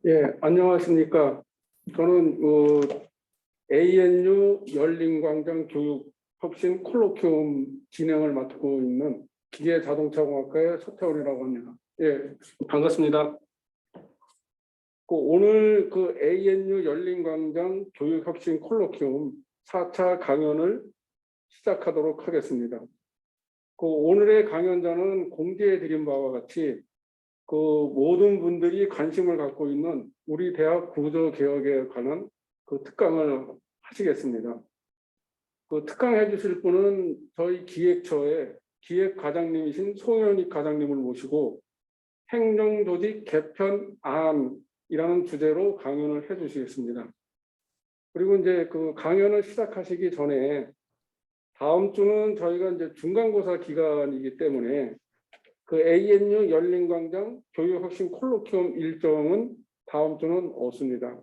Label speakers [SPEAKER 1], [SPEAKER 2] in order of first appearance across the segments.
[SPEAKER 1] 예, 안녕하십니까. 저는 ANU 열린광장 교육혁신 콜로퀴움 진행을 맡고 있는 기계자동차공학과의 서태원이라고 합니다. 예, 반갑습니다. 오늘 ANU 열린광장 교육혁신 콜로퀴움 4차 강연을 시작하도록 하겠습니다. 오늘의 강연자는 공지해 드린 바와 같이 모든 분들이 관심을 갖고 있는 우리 대학 구조 개혁에 관한 특강을 하시겠습니다. 특강해 주실 분은 저희 기획처의 기획과장님이신 송현익 과장님을 모시고 행정조직 개편안이라는 주제로 강연을 해 주시겠습니다. 그리고 이제 강연을 시작하시기 전에 다음 주는 저희가 이제 중간고사 기간이기 때문에 ANU 열린광장 교육혁신 콜로퀴움 일정은 다음 주는 없습니다.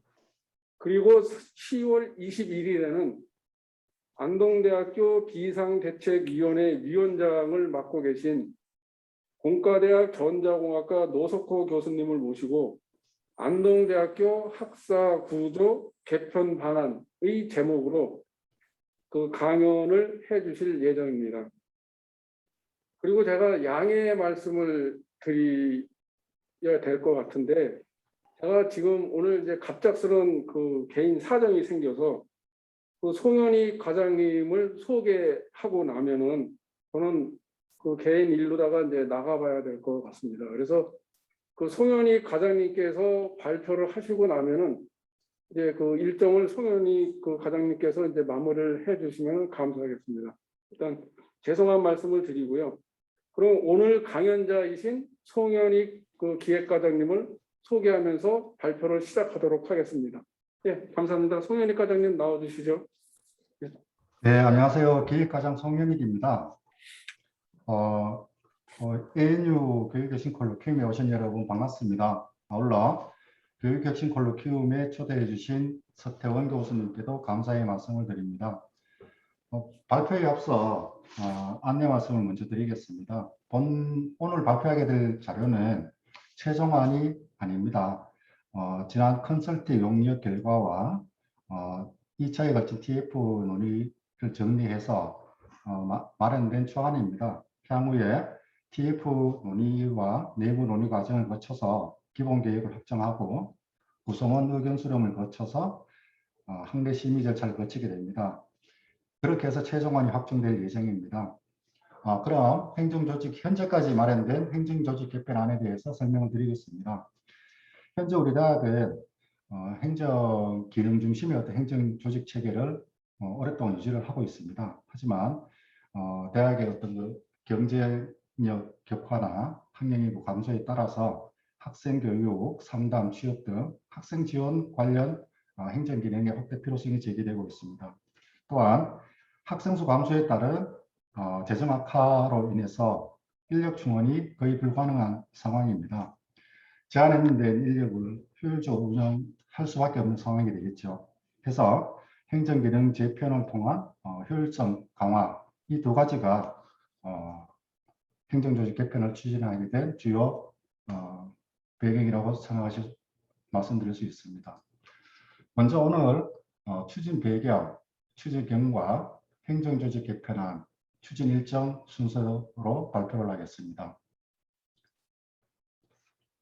[SPEAKER 1] 그리고 10월 21일에는 안동대학교 비상대책위원회 위원장을 맡고 계신 공과대학 전자공학과 노석호 교수님을 모시고 안동대학교 학사구조 개편 방안의 제목으로 강연을 해 주실 예정입니다. 그리고 제가 양해의 말씀을 드려야 될 것 같은데, 제가 지금 오늘 이제 갑작스런 개인 사정이 생겨서 송현익 과장님을 소개하고 나면은 저는 개인 일로다가 이제 나가봐야 될 것 같습니다. 그래서 송현익 과장님께서 발표를 하시고 나면은 이제 일정을 송현익 과장님께서 이제 마무리를 해주시면 감사하겠습니다. 일단 죄송한 말씀을 드리고요. 그럼 오늘 강연자이신 송현익 기획과장님을 소개하면서 발표를 시작하도록 하겠습니다. 예, 감사합니다. 송현익 과장님 나와주시죠.
[SPEAKER 2] 네, 안녕하세요. 기획과장 송현익입니다. ANU 교육혁신 콜로퀴움에 오신 여러분 반갑습니다. 아울러 교육혁신 콜로퀴움에 초대해 주신 서태원 교수님께도 감사의 말씀을 드립니다. 발표에 앞서 안내 말씀을 먼저 드리겠습니다. 오늘 발표하게 될 자료는 최종안이 아닙니다. 지난 컨설팅 용역 결과와 2차에 걸친 TF 논의를 정리해서 마련된 초안입니다. 향후에 TF 논의와 내부 논의 과정을 거쳐서 기본 계획을 확정하고 구성원 의견 수렴을 거쳐서 학내 심의 절차를 거치게 됩니다. 그렇게 해서 최종안이 확정될 예정입니다. 그럼 행정조직, 현재까지 마련된 행정조직 개편안에 대해서 설명을 드리겠습니다. 현재 우리 대학은 행정 기능 중심의 어떤 행정조직 체계를 오랫동안 유지를 하고 있습니다. 하지만 대학의 어떤 경쟁력 격화나 학령인구 감소에 따라서 학생교육, 상담, 취업 등 학생 지원 관련 행정 기능의 확대 필요성이 제기되고 있습니다. 또한 학생 수 감소에 따른 재정 악화로 인해서 인력 충원이 거의 불가능한 상황입니다. 제한된 인력을 효율적으로 운영할 수밖에 없는 상황이 되겠죠. 그래서 행정기능 재편을 통한 효율성 강화, 이 두 가지가 행정조직 개편을 추진하게 된 주요 배경이라고 생각하실 말씀드릴 수 있습니다. 먼저 오늘 추진 배경, 추진 경과, 행정조직 개편안, 추진 일정 순서로 발표를 하겠습니다.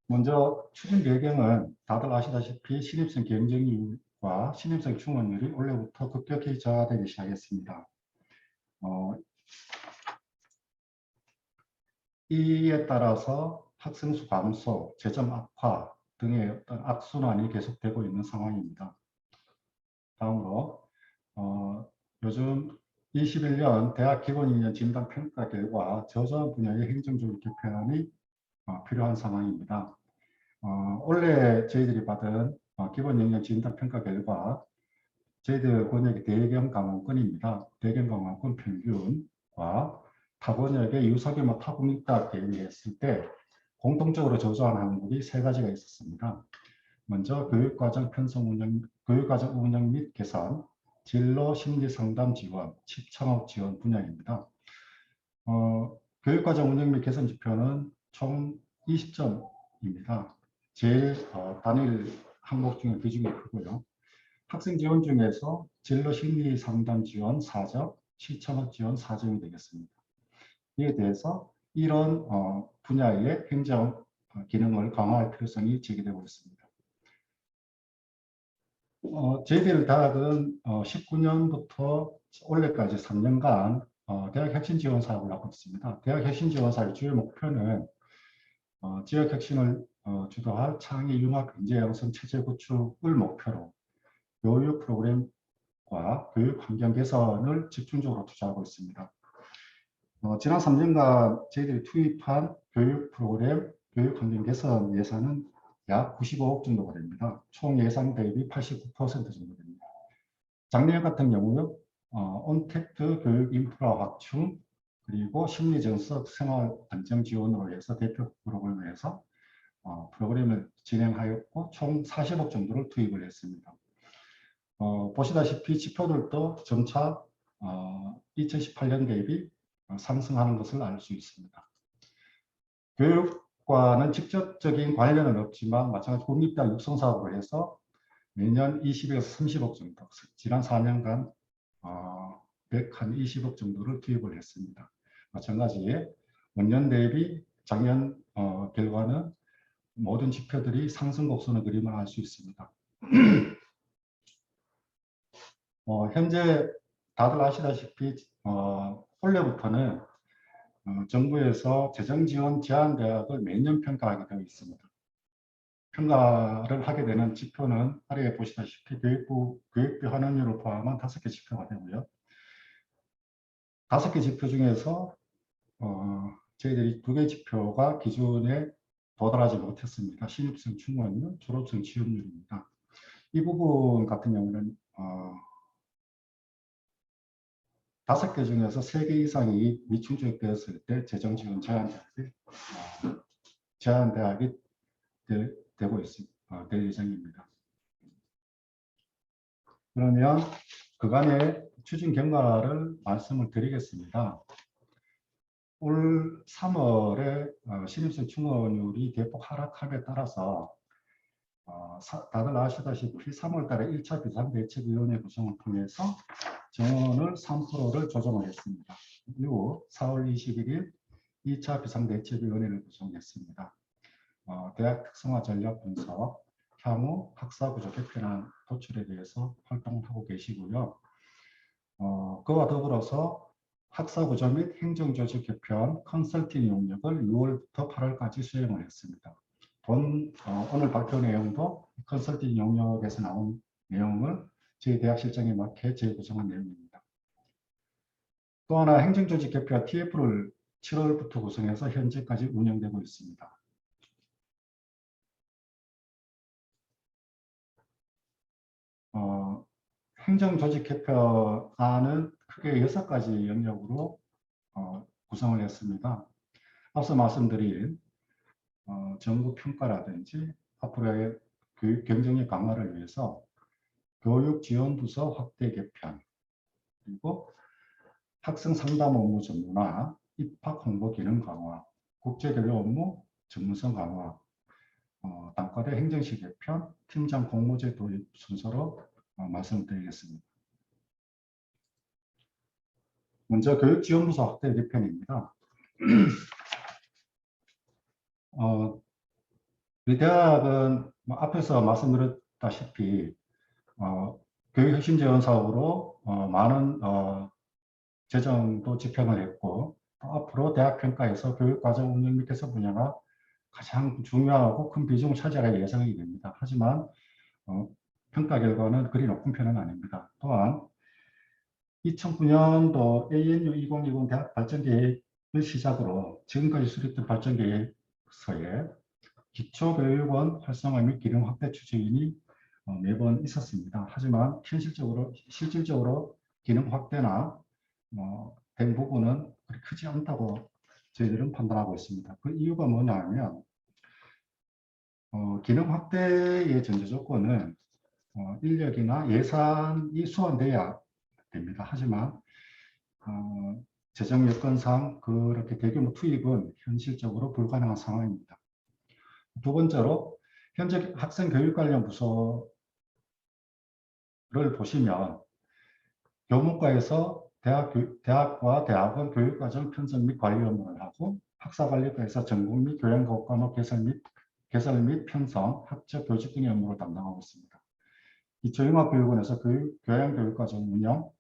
[SPEAKER 2] 먼저 추진 배경은 다들 아시다시피 신입생 경쟁률과 신입생 충원율이 올해부터 급격히 저하되기 시작했습니다. 이에 따라서 학생 수 감소, 재정 악화 등의 어떤 악순환이 계속되고 있는 상황입니다. 다음으로 요즘 21년 대학 기본인력 진단 평가 결과 저조한 분야의 행정조직 개편안이 필요한 상황입니다. 올해 저희들이 받은 기본역량 진단 평가 결과 저희들 권역의 대경 강원권입니다. 대경 강원권 평균과 타권역의 유사규모 타국립대학 대비했을 때 공통적으로 저조한 항목이 세 가지가 있었습니다. 먼저 교육과정 편성 운영, 교육과정 운영 및 개선, 진로 심리 상담 지원, 창업 지원 분야입니다. 교육과정 운영 및 개선 지표는 총 20점입니다. 제일 단일 항목 중에 비중이 크고요. 학생 지원 중에서 진로 심리 상담 지원 4점, 시청업 지원 4점이 되겠습니다. 이에 대해서 이런 분야의 행정 기능을 강화할 필요성이 제기되고 있습니다. 저희들 대학은 19년부터 올해까지 3년간 대학 혁신 지원 사업을 하고 있습니다. 대학 혁신 지원 사업의 주요 목표는 지역 혁신을 주도할 창의 융합 인재 양성 체제 구축을 목표로 교육 프로그램과 교육 환경 개선을 집중적으로 투자하고 있습니다. 지난 3년간 저희들이 투입한 교육 프로그램, 교육 환경 개선 예산은 약 95억 정도가 됩니다. 총 예산 대비 89% 정도 됩니다. 작년 같은 경우는 온택트 교육 인프라 확충, 그리고 심리정석 생활 안정 지원으로 해서 대표 프로그램을 해서 프로그램을 진행하였고 총 40억 정도를 투입을 했습니다. 보시다시피 지표들도 점차 2018년 대비 상승하는 것을 알 수 있습니다. 교육과는 직접적인 관련은 없지만 마찬가지 국립대학 육성사업을 해서 매년 20에서 30억 정도, 지난 4년간 120억 정도를 투입을 했습니다. 마찬가지에 원년 대비 작년 결과는 모든 지표들이 상승 곡선의 그림을 알 수 있습니다. 현재 다들 아시다시피 올해부터는 정부에서 재정 지원 제한 대학을 매년 평가하게 되어 있습니다. 평가를 하게 되는 지표는 아래에 보시다시피 교육비 환원율을 포함한 5개 지표가 되고요. 5개 지표 중에서 저희들이 2개 지표가 기준에 도달하지 못했습니다. 신입생 충원율, 졸업생 취업률입니다. 이 부분 같은 경우는 5개 중에서 3개 이상이 미충족되었을 때 재정 지원 제한 대학이 될 예정입니다. 그러면 그간의 추진 경과를 말씀을 드리겠습니다. 올 3월에 신입생 충원율이 대폭 하락함에 따라서 다들 아시다시피 3월 달에 1차 비상대책위원회 구성을 통해서 정원을 3%를 조정을 했습니다. 그리고 4월 21일 2차 비상대책위원회를 구성했습니다. 대학 특성화 전략 분석, 향후 학사구조 개편안 도출에 대해서 활동을 하고 계시고요. 그와 더불어서 학사구조 및 행정조직 개편 컨설팅 용역을 6월부터 8월까지 수행을 했습니다. 오늘 발표 내용도 컨설팅 용역에서 나온 내용을 저희 대학 실정에 맞게 재구성한 내용입니다. 또 하나 행정조직 개편 TF를 7월부터 구성해서 현재까지 운영되고 있습니다. 행정조직 개편안은 크게 6가지 영역으로 구성을 했습니다. 앞서 말씀드린 정부 평가라든지 앞으로의 교육 경쟁력 강화를 위해서 교육지원부서 확대 개편, 그리고 학생 상담 업무 전문화, 입학 홍보 기능 강화, 국제교류 업무 전문성 강화, 단과대 행정시 개편, 팀장 공모제 도입 순서로 말씀드리겠습니다. 먼저 교육지원부서 확대 개편입니다. 우리 대학은 앞에서 말씀드렸다시피 교육혁신지원 사업으로 많은 재정도 집행을 했고 앞으로 대학평가에서 교육과정 운영 및 개선 분야가 가장 중요하고 큰 비중을 차지할 예상이 됩니다. 하지만 평가 결과는 그리 높은 편은 아닙니다. 또한 2009년도 ANU 2020 대학 발전계획을 시작으로 지금까지 수립된 발전계획서에 기초교육원 활성화 및 기능 확대 추진이 매번 있었습니다. 하지만 실질적으로 기능 확대나 된 부분은 그리 크지 않다고 저희들은 판단하고 있습니다. 그 이유가 뭐냐면 기능 확대의 전제 조건은 인력이나 예산이 수반돼야 됩니다. 하지만 재정 여건상 그렇게 대규모 투입은 현실적으로 불가능한 상황입니다. 두 번째로 현재 학생 교육 관련 부서를 보시면 교문과에서 대학과 대학원 교육과정 편성 및 관리 업무를 하고 학사관리과에서 전공 및 교양과목 개설 및 편성, 학적 교직 등의 업무를 담당하고 있습니다. 기초융합교육원에서 교양교육과정 운영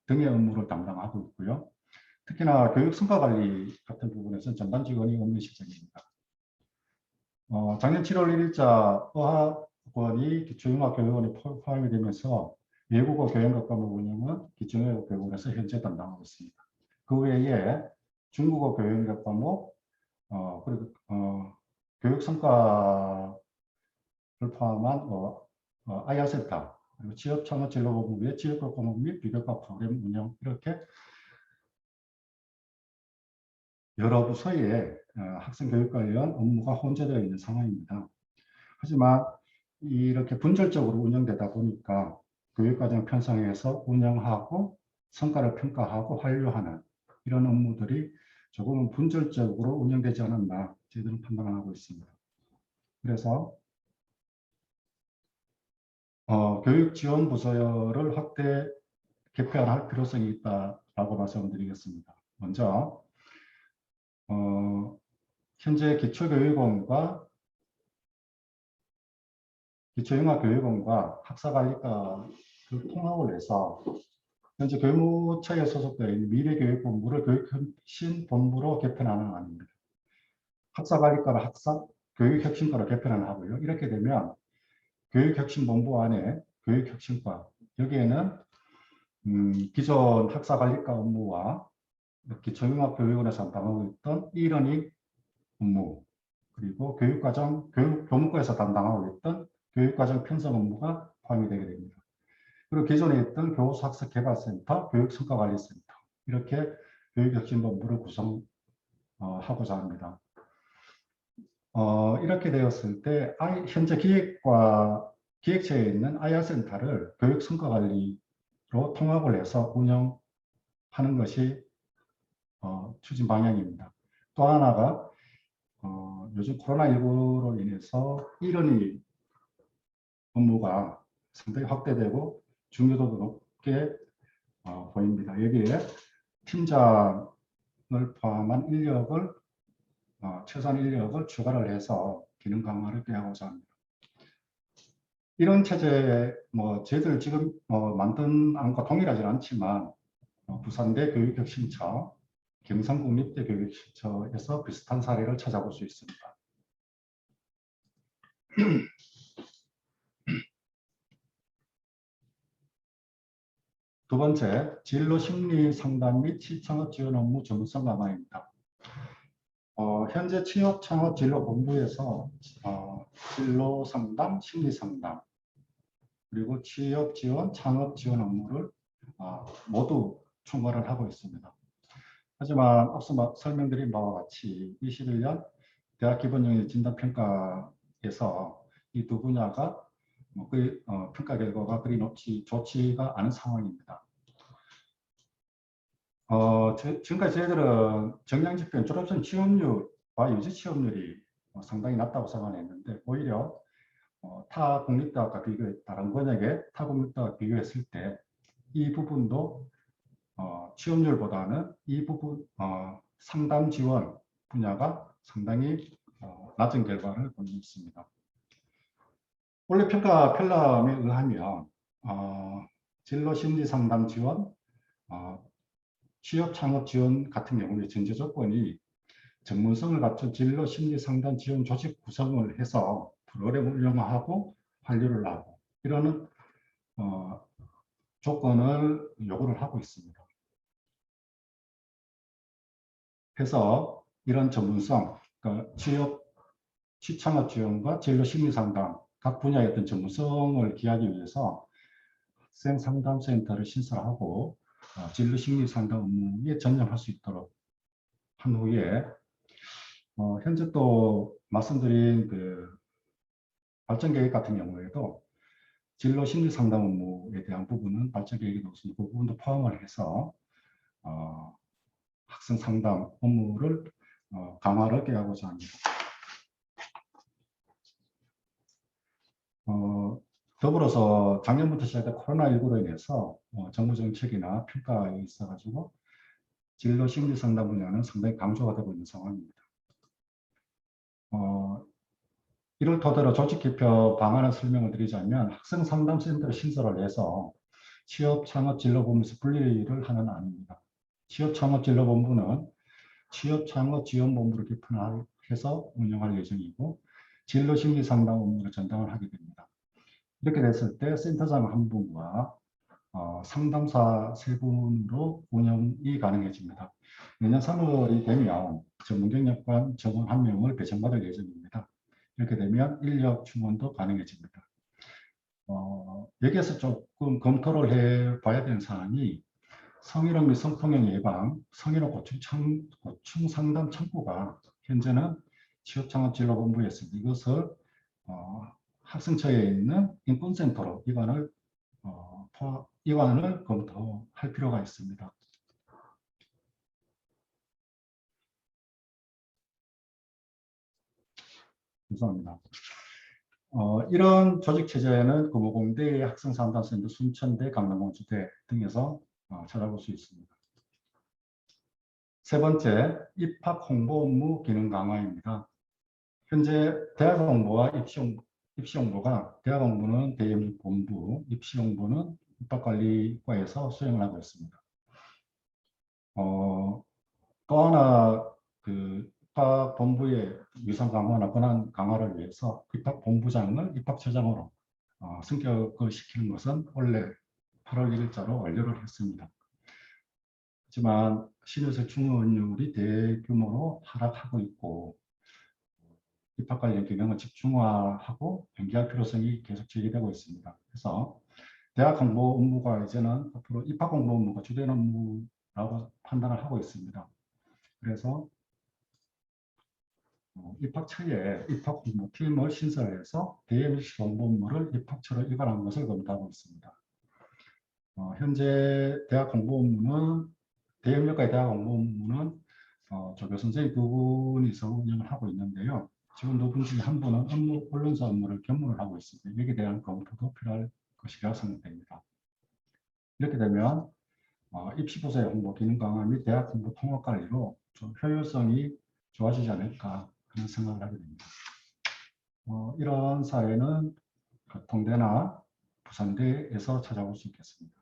[SPEAKER 2] 등의 업무를 담당하고 있고요. 특히나 교육성과관리 같은 부분에서는 전담 직원이 없는 실정입니다. 작년 7월 1일자 어학원이 기초융합교육원에 포함이 되면서 외국어 교양학 과목 운영은 기초융합교육원에서 현재 담당하고 있습니다. 그 외에 중국어 교양학 과목, 그리고 교육성과를 포함한 IR센터, 그리고 취업창업진로본부의 취업과 과목 및 비교과 프로그램 운영, 이렇게 여러 부서의 학생 교육 관련 업무가 혼재되어 있는 상황입니다. 하지만 이렇게 분절적으로 운영되다 보니까 교육과정 편성해서 운영하고 성과를 평가하고 완료하는 이런 업무들이 조금은 분절적으로 운영되지 않았나 저희들은 판단하고 있습니다. 그래서 교육지원부서를 확대 개편할 필요성이 있다라고 말씀드리겠습니다. 먼저 현재 기초융합교육원과 학사관리과를 통합을 해서 현재 교무처에 소속되어 있는 미래교육본부를 교육혁신본부로 개편하는 안입니다. 학사관리과를 교육혁신과로 개편을 하고요. 이렇게 되면 교육혁신본부 안에 교육혁신과, 여기에는 기존 학사관리과 업무와 기초융합교육원에서 담당하고 있던 e-러닝 업무, 그리고 교문과에서 담당하고 있던 교육과정 편성 업무가 포함이 되게 됩니다. 그리고 기존에 있던 교수학습개발센터, 교육성과관리센터, 이렇게 교육혁신본부를 구성하고자 합니다. 이렇게 되었을 때 현재 기획처에 있는 IR센터를 교육성과관리로 통합을 해서 운영하는 것이 추진 방향입니다. 또 하나가 요즘 코로나19로 인해서 e-러닝 업무가 상당히 확대되고 중요도도 높게 보입니다. 여기에 팀장을 포함한 최소한 인력을 추가를 해서 기능 강화를 꾀하고자 합니다. 이런 체제, 저희들 지금 만든 안과 동일하지는 않지만 부산대 교육혁신처, 경상국립대 교육혁신처에서 비슷한 사례를 찾아볼 수 있습니다. 두 번째, 진로 심리 상담 및 취창업 지원 업무 전문성 강화입니다. 현재 취업 창업 진로 본부에서 진로 상담, 심리 상담, 그리고 취업 지원, 창업 지원 업무를 모두 총괄을 하고 있습니다. 하지만 앞서 설명드린 바와 같이 21년 대학 기본영역 진단평가에서 이 두 분야가 평가 결과가 그리 좋지가 않은 상황입니다. 지금까지 저희들은 정량지표는 졸업생 취업률과 유지 취업률이 상당히 낮다고 생각했는데, 오히려 타 공립대학과 다른 번역의 타 공립대학과 비교했을 때 이 부분도 취업률보다는 이 부분 상담 지원 분야가 상당히 낮은 결과를 보이고 있습니다. 원래 평가 편람에 의하면 진로 심리 상담 지원, 취업 창업 지원 같은 경우에 전제 조건이 전문성을 갖춘 진로 심리 상담 지원 조직 구성을 해서 프로그램을 운영하고 완료를 하고 이러는 조건을 요구를 하고 있습니다. 그래서 이런 전문성, 그러니까 취창업 지원과 진로 심리 상담 각 분야의 어떤 전문성을 기하기 위해서 학생 상담센터를 신설하고 진로 심리 상담 업무에 전념할 수 있도록 한 후에 현재 또 말씀드린 그 발전 계획 같은 경우에도 진로 심리 상담 업무에 대한 부분은 발전 계획에 넣었습니다. 그 부분도 포함을 해서 학생 상담 업무를 강화를 꾀하고자 합니다. 더불어서 작년부터 시작된 코로나19로 인해서 정부 정책이나 평가에 있어가지고 진로 심리 상담 분야는 상당히 강조가 되고 있는 상황입니다. 이를 토대로 조직 개편 방안을 설명을 드리자면 학생 상담센터를 신설을 해서 취업 창업 진로본부에서 분리를 하는 안입니다. 취업 창업 진로본부는 취업 창업 지원본부를 개편해서 운영할 예정이고 진로 심리 상담 업무를 전담을 하게 됩니다. 이렇게 됐을 때 센터장 한 분과 상담사 세 분으로 운영이 가능해집니다. 내년 3월이 되면 전문 경력관 전원 한 명을 배정받을 예정입니다. 이렇게 되면 인력 충원도 가능해집니다. 여기에서 조금 검토를 해봐야 되는 사안이 성희롱 및 성폭력 예방, 성희롱 고충 상담 창구가 현재는 취업창업진로본부에 있습니다. 이것을 학생처에 있는 인권센터로 이관을 검토할 필요가 있습니다. 죄송합니다. 이런 조직 체제는 금호공대, 학생상담센터, 순천대, 강남공주대 등에서 찾아볼 수 있습니다. 세 번째, 입학 홍보 업무 기능 강화입니다. 현재 대학 홍보와 입시 홍보가 대학 홍보는 대입본부, 입시 홍보는 입학관리과에서 수행을 하고 있습니다. 또 하나 입학본부의 위상 강화나 권한 강화를 위해서 입학본부장을 입학처장으로 승격을 시키는 것은 원래 8월 1일자로 완료를 했습니다. 하지만 신입생 충원율이 대규모로 하락하고 있고 입학 관련 기능을 집중화하고 연기할 필요성이 계속 제기되고 있습니다. 그래서 대학 홍보 업무가 이제는 앞으로 입학 홍보 업무가 주된 업무라고 판단을 하고 있습니다. 그래서 입학처에 입학 홍보팀을 신설해서 대입시 홍보 업무를 입학처로 이관하는 것을 검토하고 있습니다. 현재 대학 홍보 업무는 대입력과의 대학 홍보 업무는 조교 선생님 두 분이서 운영을 하고 있는데요. 지금 두 분 중에 한 분은 언론사 업무를 겸문을 하고 있습니다. 여기에 대한 검토도 필요할 것이라 생각됩니다. 이렇게 되면 입시부서의 홍보 기능 강화 및 대학 홍보 통합 관리로 좀 효율성이 좋아지지 않을까 그런 생각을 하게 됩니다. 이런 사례는 동대나 부산대에서 찾아볼 수 있겠습니다.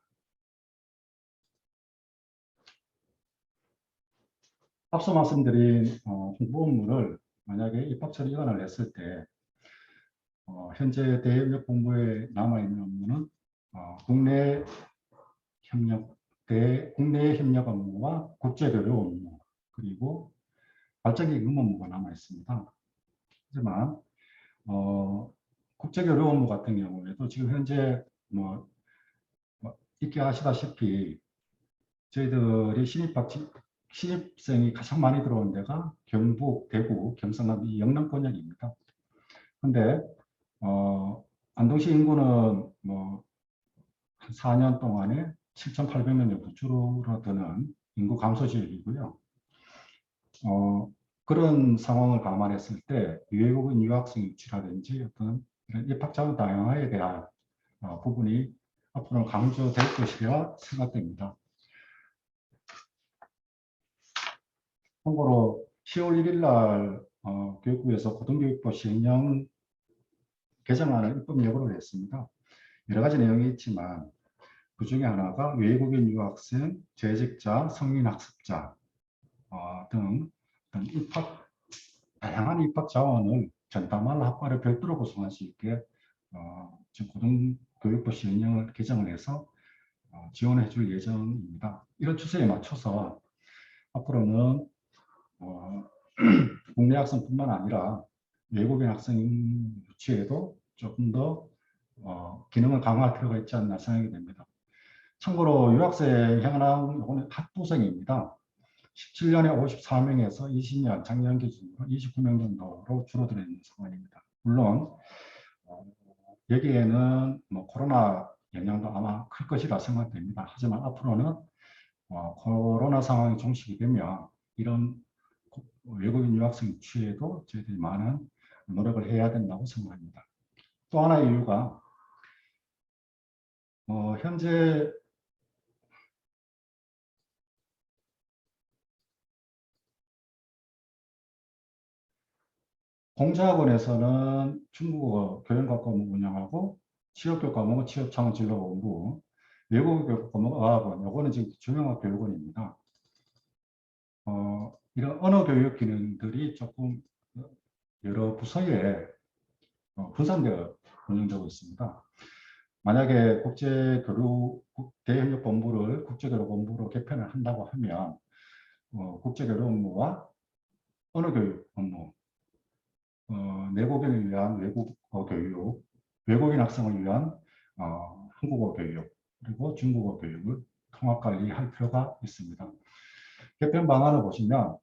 [SPEAKER 2] 앞서 말씀드린 홍보 업무를 만약에 입학처리 이관을 했을 때 현재 대협력 본부에 남아있는 업무는 국내 협력 업무와 국제교류 업무 그리고 발전기금 업무가 남아 있습니다. 하지만 국제교류 업무 같은 경우에도 지금 현재 있게 아시다시피 저희들이 신입생이 가장 많이 들어온 데가 경북, 대구, 경상남, 이 영남권역입니다. 근데 안동시 인구는 한 4년 동안에 7,800명 정도 줄어드는 인구 감소 지역이고요. 그런 상황을 감안했을 때 외국인 유학생 유치라든지 어떤 이런 입학 자원 다양화에 대한 부분이 앞으로 강조될 것이라 생각됩니다. 참고로 10월 1일 날 교육부에서 고등교육부 시행령 개정안을 입법 예고를 했습니다. 여러 가지 내용이 있지만 그 중에 하나가 외국인 유학생, 재직자, 성인학습자 등 다양한 입학 자원을 전담할 학과를 별도로 구성할 수 있게 지금 고등교육부 시행령을 개정을 해서 지원해 줄 예정입니다. 이런 추세에 맞춰서 앞으로는 국내 학생뿐만 아니라 외국인 학생 유치에도 조금 더 기능을 강화할 필요가 있지 않나 생각이 됩니다. 참고로 유학생 현황 학부생입니다. 17년에 54명에서 20년 작년 기준으로 29명 정도로 줄어들어 있는 상황입니다. 물론 여기에는 코로나 영향도 아마 클 것이라 생각됩니다. 하지만 앞으로는 코로나 상황이 종식이 되면 이런 외국인 유학생 취에도 저희들이 많은 노력을 해야 된다고 생각합니다. 또 하나의 이유가 현재 공자학원에서는 중국어 교양과 과목 운영하고 취업교 과목은 취업창진로본부, 외국어 과목 어학원, 요거는 지금 중형학교육원입니다. 이런 언어 교육 기능들이 조금 여러 부서에 분산되어 운영되고 있습니다. 만약에 대협력본부를 국제교류본부로 개편을 한다고 하면 국제교류 업무와 언어교육 업무, 내국인을 위한 외국어 교육, 외국인 학생을 위한 한국어 교육, 그리고 중국어 교육을 통합관리할 필요가 있습니다. 개편 방안을 보시면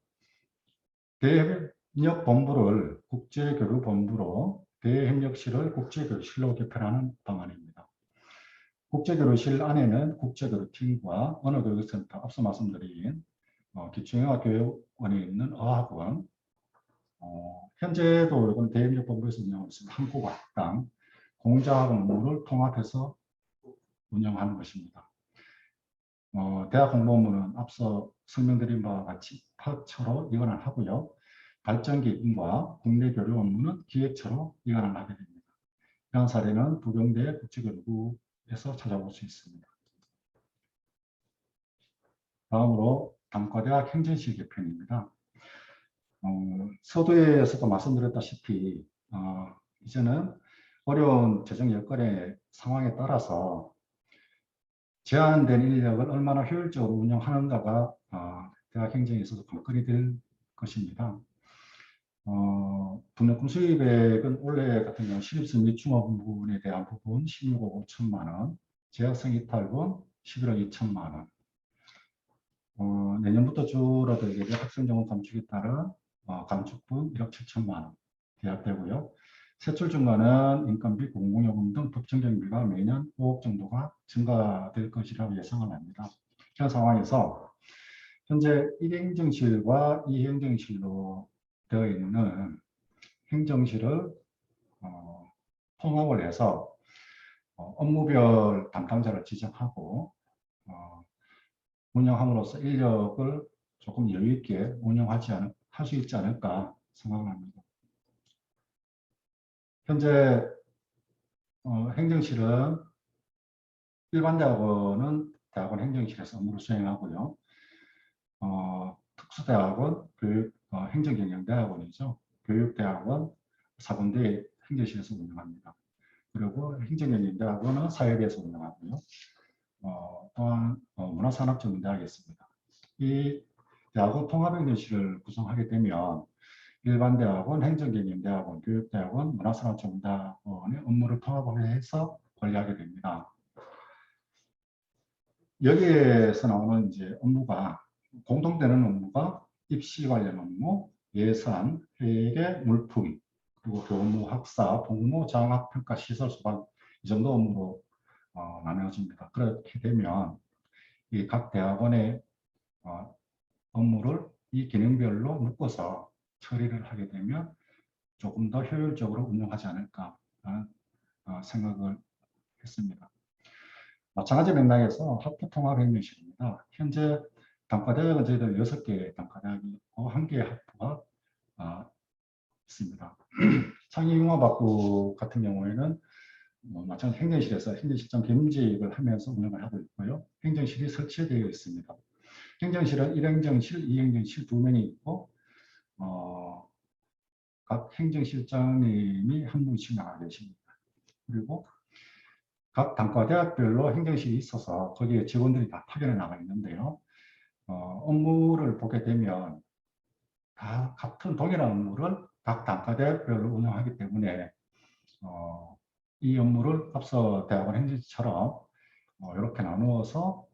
[SPEAKER 2] 대협력본부를 국제교류본부로, 대협력실을 국제교류실로 개편하는 방안입니다. 국제교류실 안에는 국제교류팀과 언어교육센터, 앞서 말씀드린 기초영어교육원에 있는 어학원, 현재도 이건 대협력본부에서 운영하고 있습니다. 한국어 학당, 공자학원 업무를 통합해서 운영하는 것입니다. 대학 공보업무는 앞서 설명드린 바와 같이 파처로 이관을 하고요. 발전기금과 국내 교류 업무는 기획처로 이관을 하게 됩니다. 이러한 사례는 부경대 국제교류부에서 찾아볼 수 있습니다. 다음으로 단과대학 행정실 개편입니다. 서두에서도 말씀드렸다시피 이제는 어려운 재정 여건의 상황에 따라서 제한된 인력을 얼마나 효율적으로 운영하는가가 대학 행정에 있어서 관건이 될 것입니다. 분담금 수입액은 올해 같은 경우 신입생 및 중화부분에 대한 부분 16억 5천만 원, 재학생 이탈분 11억 2천만 원, 내년부터 줄어들게 될 학생정원 감축에 따른 감축분 1억 7천만 원 계약되고요. 세출 증가는 인건비, 공공요금 등 법정 경비가 매년 5억 정도가 증가될 것이라고 예상을 합니다. 이런 상황에서 현재 1행정실과 2행정실로 되어 있는 행정실을 통합을 해서 업무별 담당자를 지정하고 운영함으로써 인력을 조금 여유 있게 할 수 있지 않을까 생각을 합니다. 현재 행정실은 일반 대학원은 대학원 행정실에서 업무를 수행하고요. 특수대학원, 행정경영대학원이죠. 교육대학원, 사범대 행정실에서 운영합니다. 그리고 행정경영대학원은 사회대에서 운영하고요. 또한 문화산업전문대학이 있습니다. 이 대학원 통합행정실을 구성하게 되면 일반 대학원, 행정경영대학원, 교육대학원, 문화산업전문대학원의 업무를 통합해서 관리하게 됩니다. 여기에서 나오는 이제 업무가 공통되는 업무가 입시 관련 업무, 예산, 회계, 물품, 그리고 교무, 학사, 복무, 장학, 평가, 시설, 수반 이 정도 업무로 나누어집니다. 그렇게 되면 이 각 대학원의 업무를 이 기능별로 묶어서 처리를 하게 되면 조금 더 효율적으로 운영하지 않을까 생각을 했습니다. 마찬가지 맥락에서 학부통합행정실입니다. 현재 단과대학은 저희들 6개 단과대학이 있고 1개의 학부가 있습니다. 창의융합학부 같은 경우에는 마찬가지 행정실에서 행정실장 겸직을 하면서 운영을 하고 있고요. 행정실이 설치되어 있습니다. 행정실은 1행정실, 2행정실 2명이 있고 각 행정실장님이 한 분씩 나가 계십니다. 그리고 각 단과대학별로 행정실이 있어서 거기에 직원들이 다 파견해 나가 있는데요. 업무를 보게 되면 다 같은 동일한 업무를 각 단과대학별로 운영하기 때문에 이 업무를 앞서 대학원 행정처럼 이렇게 나누어서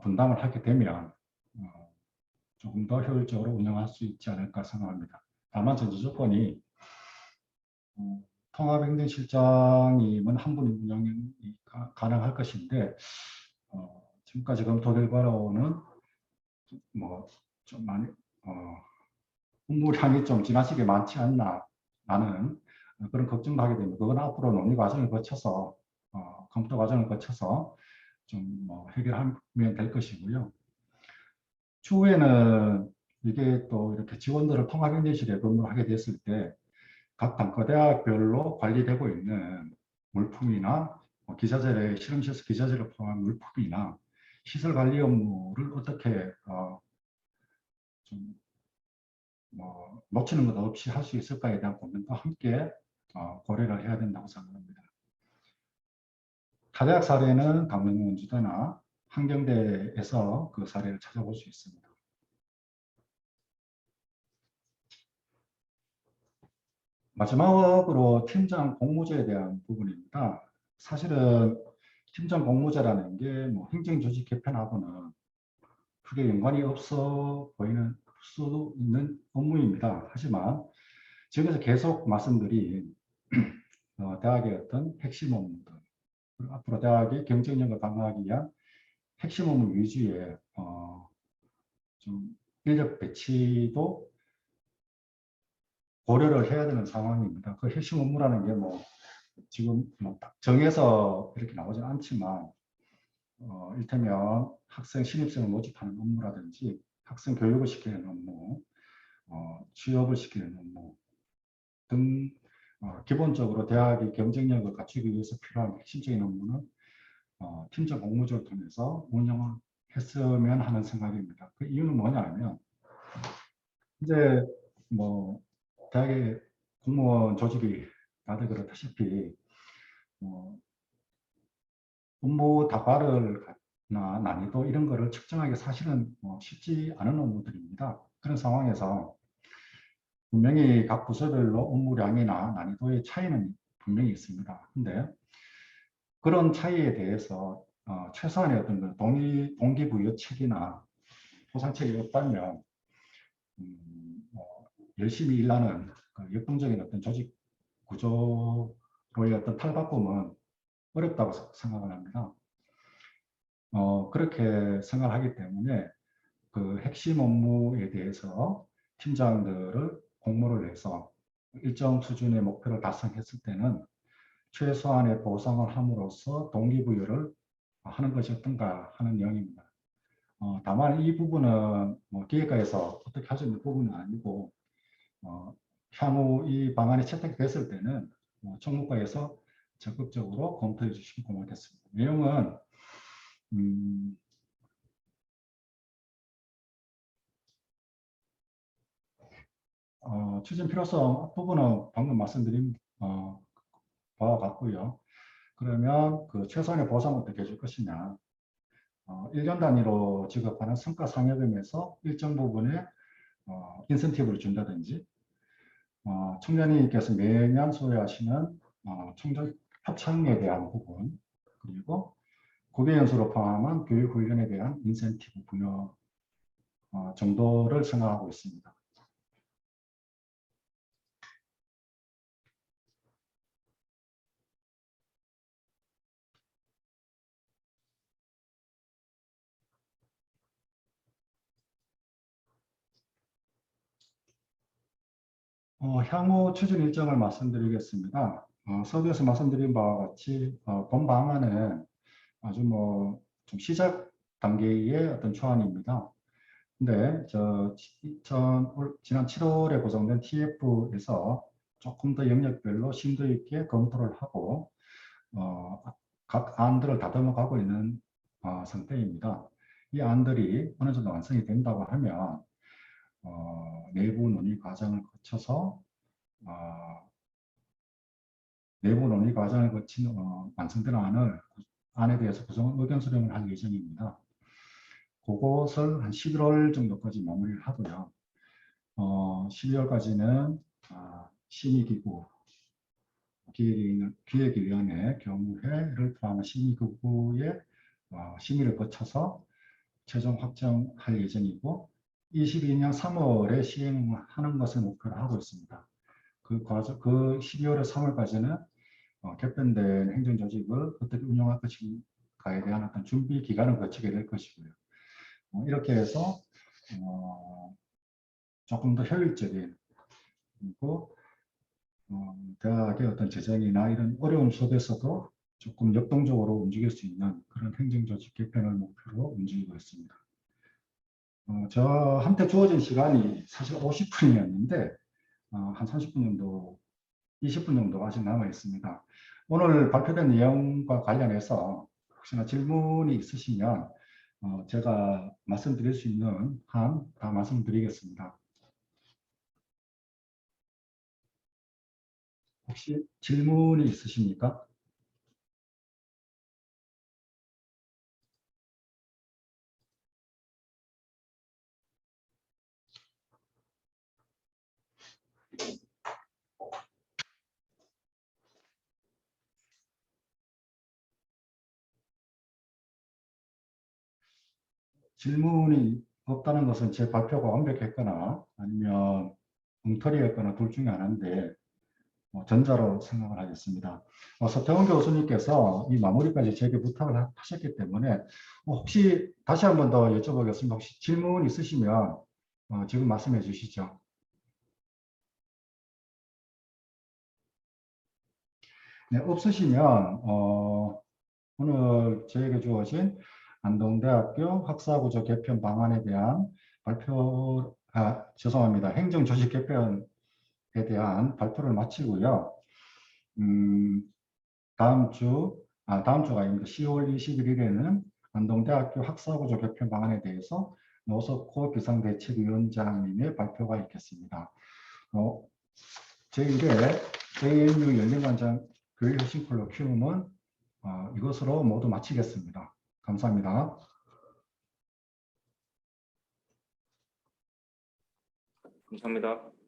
[SPEAKER 2] 분담을 하게 되면 조금 더 효율적으로 운영할 수 있지 않을까 생각합니다. 다만 전제 조건이 통합행정실장님은 한 분이 운영이 가능할 것인데 지금까지 검토 결과로는 뭐 좀 많이 업무량이 좀 지나치게 많지 않나 라는 그런 걱정도 하게 됩니다. 그건 앞으로 논의 과정을 거쳐서 검토 과정을 거쳐서 좀 해결하면 될 것이고요. 추후에는 이게 또 이렇게 지원들을 통합인내실에 근무를 하게 됐을 때 각 단과대학별로 관리되고 있는 물품이나 기자재의 실험실에서 기자재를 포함한 물품이나 시설 관리 업무를 어떻게 좀 놓치는 것 없이 할 수 있을까에 대한 고민도 함께 고려를 해야 된다고 생각합니다. 타대학 사례는 강릉원주대나 한경대에서 그 사례를 찾아볼 수 있습니다. 마지막으로 팀장 공모제에 대한 부분입니다. 사실은 팀장 공모제라는 게 행정조직 개편하고는 크게 연관이 없어 보이는 수도 있는 업무입니다. 하지만 지금에서 계속 말씀드린 대학의 어떤 핵심 업무들, 앞으로 대학의 경쟁력을 강화하기 위한 핵심 업무 위주의 좀 인력 배치도 고려를 해야 되는 상황입니다. 그 핵심 업무라는 게 지금 딱 정해서 이렇게 나오진 않지만 일테면 학생 신입생을 모집하는 업무라든지 학생 교육을 시키는 업무, 취업을 시키는 업무 등 기본적으로 대학의 경쟁력을 갖추기 위해서 필요한 핵심적인 업무는 팀장 공모제를 통해서 운영을 했으면 하는 생각입니다. 그 이유는 뭐냐면 이제 대학의 공무원 조직이 다들 그렇다시피 업무 다과를 나 난이도 이런 거를 측정하기 사실은 쉽지 않은 업무들입니다. 그런 상황에서 분명히 각 부서별로 업무량이나 난이도의 차이는 분명히 있습니다. 근데 그런 차이에 대해서 최소한의 어떤 그 동기부여책이나 보상책이 없다면 열심히 일하는 그 역동적인 어떤 조직 구조로의 어떤 탈바꿈은 어렵다고 생각을 합니다. 그렇게 생각하기 때문에 그 핵심 업무에 대해서 팀장들을 공모를 해서 일정 수준의 목표를 달성했을 때는 최소한의 보상을 함으로써 동기부여를 하는 것이 어떤가 하는 내용입니다. 다만 이 부분은 기획과에서 어떻게 할 수 있는 부분은 아니고 향후 이 방안이 채택됐을 때는 총무과에서 적극적으로 검토해 주시면 고맙겠습니다. 내용은 추진 필요성 앞부분은 방금 말씀드린 바와 같고요. 그러면 그 최소한의 보상을 어떻게 해줄 것이냐. 1년 단위로 지급하는 성과상여금에서 일정 부분의 인센티브를 준다든지 청년이께서 매년 소유하시는 청년 협찬에 대한 부분 그리고 구배 연수로 포함한 교육훈련에 대한 인센티브 부여 정도를 생각하고 있습니다. 향후 추진 일정을 말씀드리겠습니다. 서두에서 말씀드린 바와 같이 본 방안은 아주 좀 시작 단계의 어떤 초안입니다. 근데 지난 7월에 구성된 TF에서 조금 더 영역별로 심도 있게 검토를 하고 각 안들을 다듬어 가고 있는 상태입니다. 이 안들이 어느 정도 완성이 된다고 하면 내부 논의 과정을 거쳐서 내부 논의 과정을 거친 완성된 안에 대해서 구성 의견 수렴을 할 예정입니다. 그것을 한 11월 정도까지 마무리를 하고요. 12월까지는 심의기구, 기획위원회, 경무회를 포함한 심의기구의 심의를 거쳐서 최종 확정할 예정이고 22년 3월에 시행하는 것을 목표로 하고 있습니다. 그 12월에 3월까지는 개편된 행정조직을 어떻게 운영할 것인가에 대한 어떤 준비 기간을 거치게 될 것이고요. 이렇게 해서 조금 더 효율적인, 그리고 대학의 어떤 재정이나 이런 어려운 속에서도 조금 역동적으로 움직일 수 있는 그런 행정조직 개편을 목표로 움직이고 있습니다. 저한테 주어진 시간이 사실 50분이었는데 한 30분 정도, 20분 정도 아직 남아 있습니다. 오늘 발표된 내용과 관련해서 혹시나 질문이 있으시면 제가 말씀드릴 수 있는 한 다 말씀드리겠습니다. 혹시 질문이 있으십니까? 질문이 없다는 것은 제 발표가 완벽했거나 아니면 엉터리였거나 둘 중에 하나인데 전자로 생각을 하겠습니다. 서태원 교수님께서 이 마무리까지 제게 부탁을 하셨기 때문에 혹시 다시 한 번 더 여쭤보겠습니다. 혹시 질문 있으시면 지금 말씀해 주시죠. 네, 없으시면 오늘 저에게 주어진 안동대학교 학사구조 개편 방안에 대한 발표, 죄송합니다. 행정조직 개편에 대한 발표를 마치고요. 다음 주가 아닙니다. 10월 21일에는 안동대학교 학사구조 개편 방안에 대해서 노석호 비상대책위원장님의 발표가 있겠습니다. 제1회 ANU 열린관장 교육혁신 콜로퀴움은 이것으로 모두 마치겠습니다. 감사합니다.
[SPEAKER 3] 감사합니다.